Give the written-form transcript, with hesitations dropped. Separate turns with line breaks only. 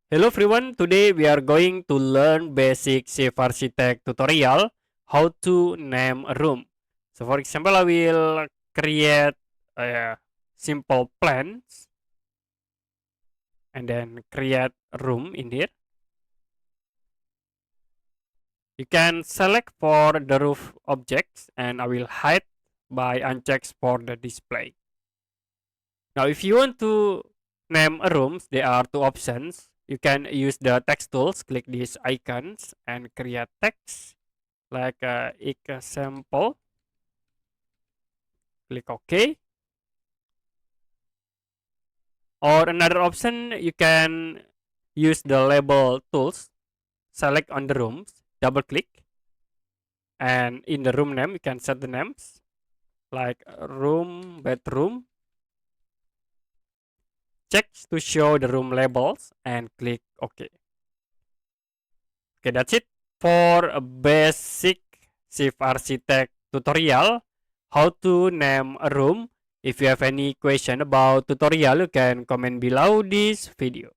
Hello everyone, today we are going to learn basic Chef Architect tutorial how to name a room. So for example, I will create a simple plans and then create a room in here. You can select for the roof objects and I will hide by uncheck for the display. Now if you want to name a rooms, there are two options. You can use the text tools, click these icons and create text like example. Click OK. Or another option, you can use the label tools. Select on the rooms, double click, and in the room name you can set the names like room, bedroom. Check to show the room labels and click OK. Okay, that's it for a basic Chef Architect tutorial how to name a room. If you have any question about tutorial, you can comment below this video.